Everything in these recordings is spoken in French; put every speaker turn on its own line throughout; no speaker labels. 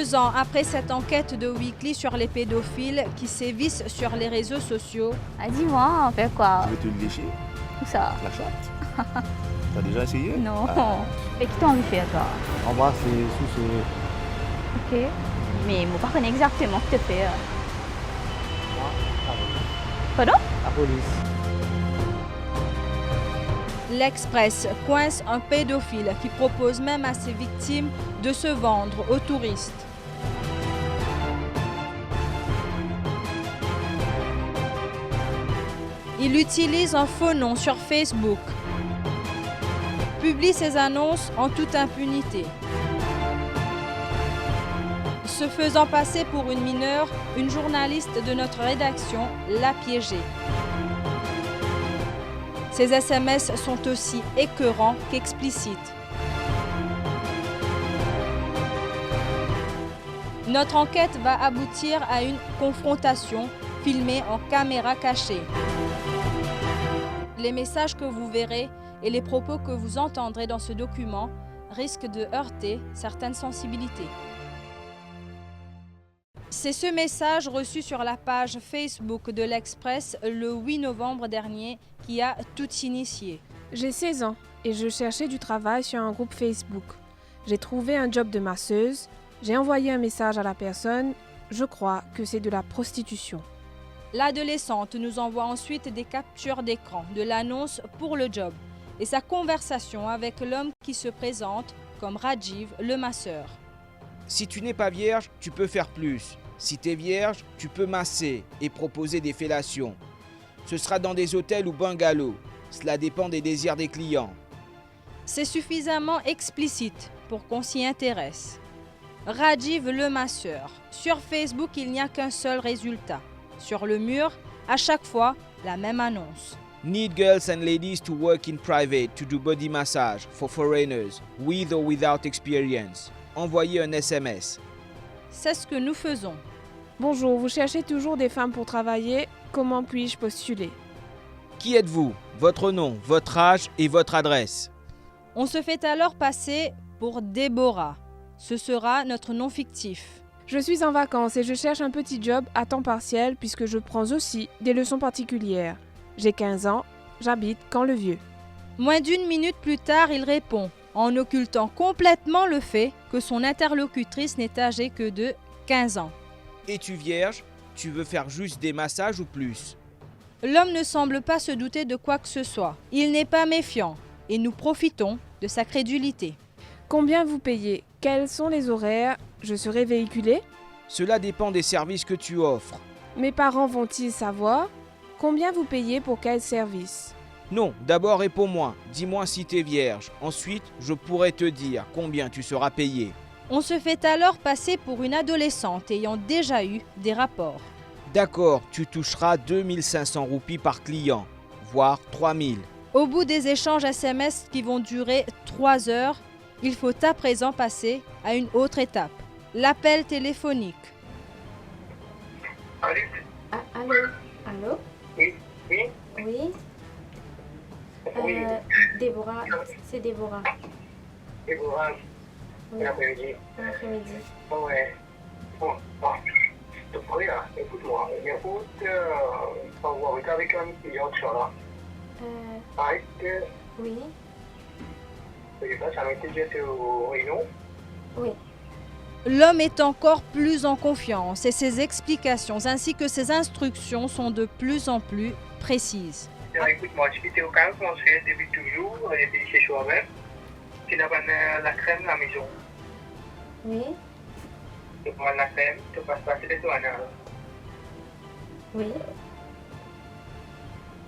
2 ans après cette enquête de Weekly sur les pédophiles qui sévissent sur les réseaux sociaux,
Ah, dis-moi, on fait quoi?
Je vais te le lécher,
Où ça?
la chatte. T'as déjà essayé?
Non.
Ah.
Et qui t'a envie de faire, toi?
En bas, c'est sous ce...
Ok. Mais moi, pas connais exactement ce que tu fais.
Moi, la police.
Pardon?
La police.
l'Express coince un pédophile qui propose même à ses victimes de se vendre aux touristes. Il utilise un faux nom sur Facebook, publie ses annonces en toute impunité. Se faisant passer pour une mineure, une journaliste de notre rédaction l'a piégé. Ces SMS sont aussi écœurants qu'explicites. Notre enquête va aboutir à une confrontation filmée en caméra cachée. Les messages que vous verrez et les propos que vous entendrez dans ce document risquent de heurter certaines sensibilités. C'est ce message reçu sur la page Facebook de l'Express le 8 novembre dernier qui a tout initié.
J'ai 16 ans et je cherchais du travail sur un groupe Facebook. J'ai trouvé un job de masseuse. J'ai envoyé un message à la personne. Je crois que c'est de la prostitution.
L'adolescente nous envoie ensuite des captures d'écran de l'annonce pour le job et sa conversation avec l'homme qui se présente comme Rajiv, le masseur.
Si tu n'es pas vierge, tu peux faire plus. Si tu es vierge, tu peux masser et proposer des fellations. Ce sera dans des hôtels ou bungalows. Cela dépend des désirs des clients.
C'est suffisamment explicite pour qu'on s'y intéresse. Rajiv, le masseur. Sur Facebook, il n'y a qu'un seul résultat. Sur le mur, à chaque fois, la même annonce.
Need girls and ladies to work in private to do body massage for foreigners, with or without experience. Envoyez un SMS.
C'est ce que nous faisons.
Bonjour, vous cherchez toujours des femmes pour travailler. Comment puis-je postuler?
Qui êtes-vous? Votre nom, votre âge et votre adresse.
On se fait alors passer pour Déborah. Ce sera notre nom fictif.
Je suis en vacances et je cherche un petit job à temps partiel puisque je prends aussi des leçons particulières. J'ai 15 ans, j'habite Camp-le-Vieux.
Moins d'1 minute plus tard, il répond, en occultant complètement le fait que son interlocutrice n'est âgée que de 15 ans.
Es-tu vierge? Tu veux faire juste des massages ou plus?
L'homme ne semble pas se douter de quoi que ce soit. Il n'est pas méfiant et nous profitons de sa crédulité.
Combien vous payez? Quels sont les horaires? Je serai véhiculée?
Cela dépend des services que tu offres.
Mes parents vont-ils savoir? Combien vous payez pour quel service?
Non, d'abord réponds-moi. Dis-moi si tu es vierge. Ensuite, je pourrai te dire combien tu seras payé.
On se fait alors passer pour une adolescente ayant déjà eu des rapports.
D'accord, tu toucheras 2500 roupies par client, voire 3000.
Au bout des échanges SMS qui vont durer 3 heures, il faut à présent passer à une autre étape, l'appel téléphonique.
Allô?
Ah, allô? Allô?
Oui, oui,
Oui?
oui.
Déborah, c'est Déborah.
Et vous,
Oui,
l'après-midi.
bon après-midi.
Ouais. Bon, te prie, là, écoute-moi. Écoute, on va avec un client sur là. Arrête,
Oui?
je sais pas, ça m'était déjà au réunion.
Oui.
L'homme est encore plus en confiance et ses explications ainsi que ses instructions sont de plus en plus précises.
Écoute-moi, tu étais au calme, on se fait depuis toujours, et puis chez soi-même. Tu n'as pas la crème à la maison.
Oui?
Tu prends la crème, tu passes passer les douanes.
Oui?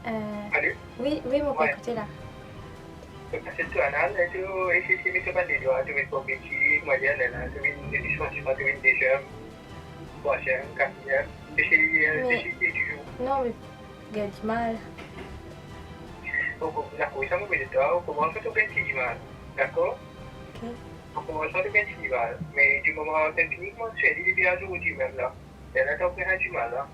Allô?
Oui, mon père,
Ouais.
écoutez là.
Tu passes les douanes, et tu mets pas des doigts, tu mets pas des petits, moi, tu mets des dispensations, tu mets des germes, troisième, quatrième, tu sais toujours.
Non, mais il y a du mal.
La coisa me pide todo, como on fait au festival, d'accord?
Ok.
On commence le festival, mais du moment où techniquement, tu es dit bien aujourd'hui même là. Et là, tu as du mal là.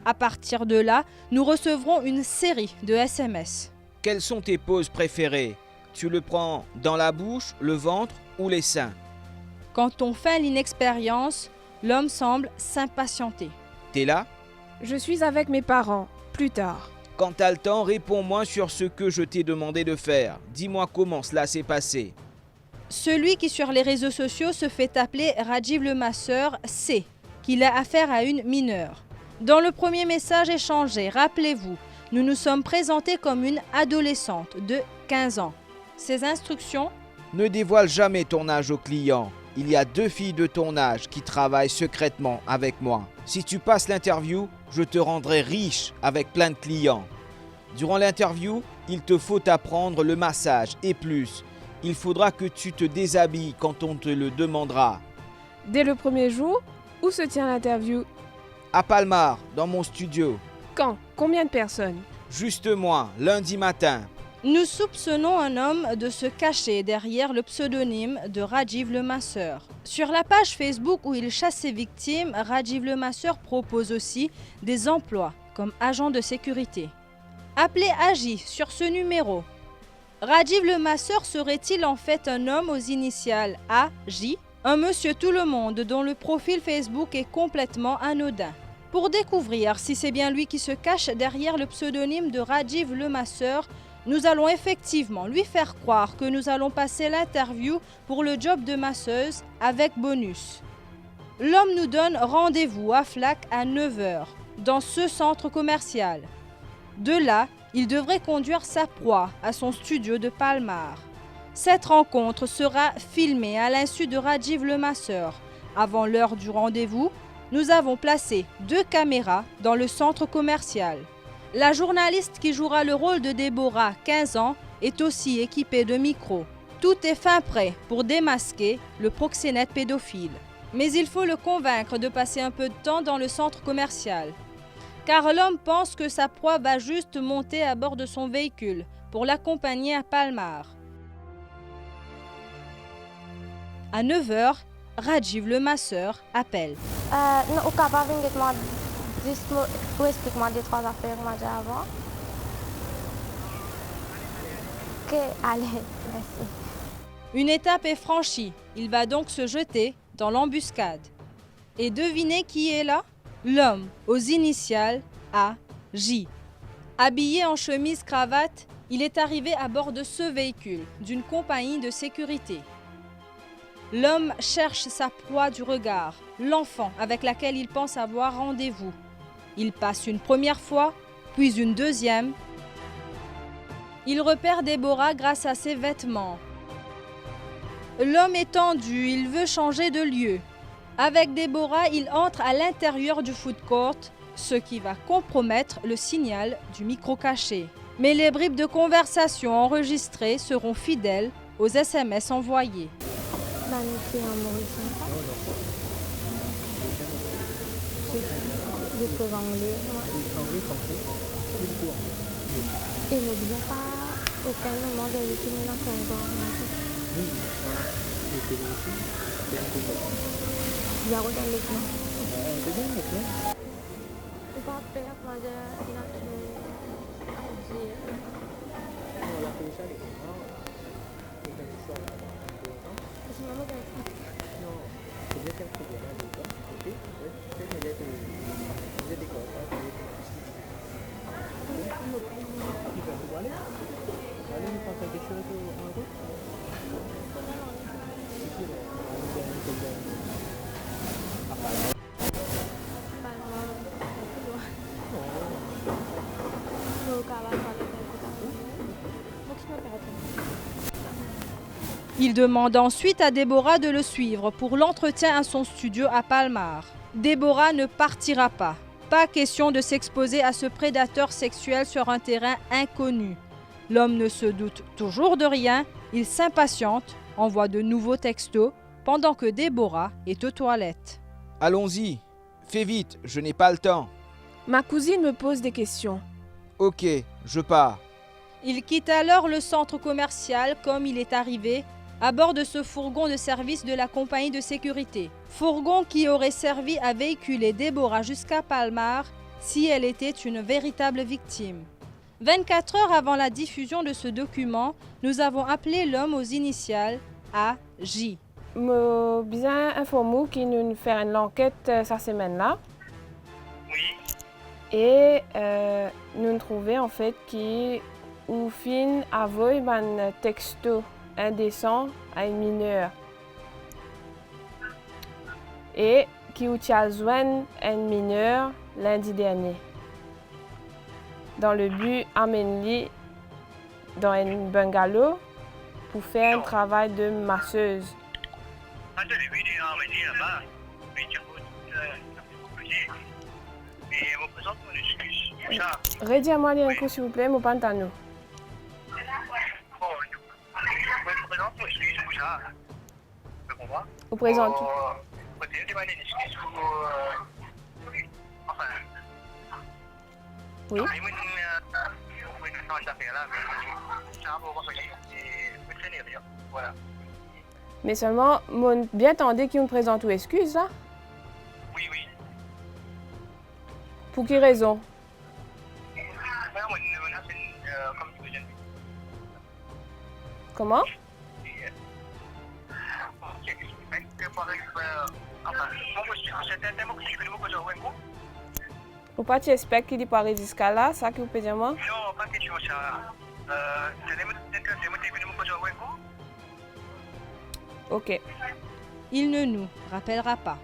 À partir de là, nous recevrons une série de SMS.
Quelles sont tes poses préférées? Tu le prends dans la bouche, le ventre ou les seins?
Quand on feint l'inexpérience, l'homme semble s'impatienter.
T'es là?
Je suis avec mes parents. Plus tard.
Quand t'as le temps, réponds-moi sur ce que je t'ai demandé de faire. Dis-moi comment cela s'est passé.
Celui qui sur les réseaux sociaux se fait appeler Rajiv le masseur sait qu'il a affaire à une mineure. Dans le premier message échangé, rappelez-vous, nous nous sommes présentés comme une adolescente de 15 ans. Ces instructions:
ne dévoile jamais ton âge au client. Il y a 2 filles de ton âge qui travaillent secrètement avec moi. Si tu passes l'interview, je te rendrai riche avec plein de clients. Durant l'interview, il te faut apprendre le massage et plus. Il faudra que tu te déshabilles quand on te le demandera.
Dès le premier jour, où se tient l'interview?
À Palmar, dans mon studio.
Quand? Combien de personnes?
Juste moi, lundi matin.
Nous soupçonnons un homme de se cacher derrière le pseudonyme de Rajiv le masseur. Sur la page Facebook où il chasse ses victimes, Rajiv le masseur propose aussi des emplois comme agent de sécurité. Appelez Agi sur ce numéro. Rajiv le masseur serait-il en fait un homme aux initiales AJ? Un monsieur tout le monde dont le profil Facebook est complètement anodin. Pour découvrir si c'est bien lui qui se cache derrière le pseudonyme de Rajiv le masseur, nous allons effectivement lui faire croire que nous allons passer l'interview pour le job de masseuse avec bonus. L'homme nous donne rendez-vous à Flac à 9 h dans ce centre commercial. De là, il devrait conduire sa proie à son studio de Palmar. Cette rencontre sera filmée à l'insu de Rajiv le masseur. Avant l'heure du rendez-vous, nous avons placé 2 caméras dans le centre commercial. La journaliste qui jouera le rôle de Déborah, 15 ans, est aussi équipée de micros. Tout est fin prêt pour démasquer le proxénète pédophile. Mais il faut le convaincre de passer un peu de temps dans le centre commercial. Car l'homme pense que sa proie va juste monter à bord de son véhicule pour l'accompagner à Palmar. À 9 h, Rajiv le masseur appelle.
Au capable de juste expliquer-moi 2-3 affaires que moi j'ai avant. Ok, allez, merci.
Une étape est franchie. Il va donc se jeter dans l'embuscade. Et devinez qui est là? L'homme aux initiales AJ. Habillé en chemise cravate, il est arrivé à bord de ce véhicule d'une compagnie de sécurité. L'homme cherche sa proie du regard, l'enfant avec laquelle il pense avoir rendez-vous. Il passe une première fois, puis une deuxième. Il repère Déborah grâce à ses vêtements. L'homme est tendu, il veut changer de lieu. Avec Déborah, il entre à l'intérieur du food court, ce qui va compromettre le signal du micro caché. Mais les bribes de conversation enregistrées seront fidèles aux SMS envoyés.
Et n'oubliez pas aucun moment vérifier mes enfants. Il y a aucun l'écran. Tu vas faire moi
Il demande ensuite à Déborah de le suivre pour l'entretien à son studio à Palmar. Déborah ne partira pas. Pas question de s'exposer à ce prédateur sexuel sur un terrain inconnu. L'homme ne se doute toujours de rien, il s'impatiente, envoie de nouveaux textos pendant que Déborah est aux toilettes.
Allons-y, fais vite, je n'ai pas le temps.
Ma cousine me pose des questions.
Ok, je pars.
Il quitte alors le centre commercial comme il est arrivé, à bord de ce fourgon de service de la compagnie de sécurité. Fourgon qui aurait servi à véhiculer Déborah jusqu'à Palmar si elle était une véritable victime. 24 heures avant la diffusion de ce document, nous avons appelé l'homme aux initiales AJ.
me bien informé qu'il nous faire une enquête cette semaine-là.
Oui.
Et nous trouvons en fait qu'au fin avait un texto indécent à une mineure. Et qui a joint un mineur lundi dernier. Dans le but d'amener dans un bungalow pour faire un travail de masseuse. Redis-moi un coup s'il vous plaît, mon pantano. Vous présente. Oui. Mais seulement, bien attendez qu'il me présente ou excuse là.
Oui, oui.
Pour quelle raison? Comment? Ou pas tu espères qu'il peut arriver jusqu'à là, ça que vous pouvez dire moi?
Non, pas question ça.
Ok.
Il ne nous rappellera pas.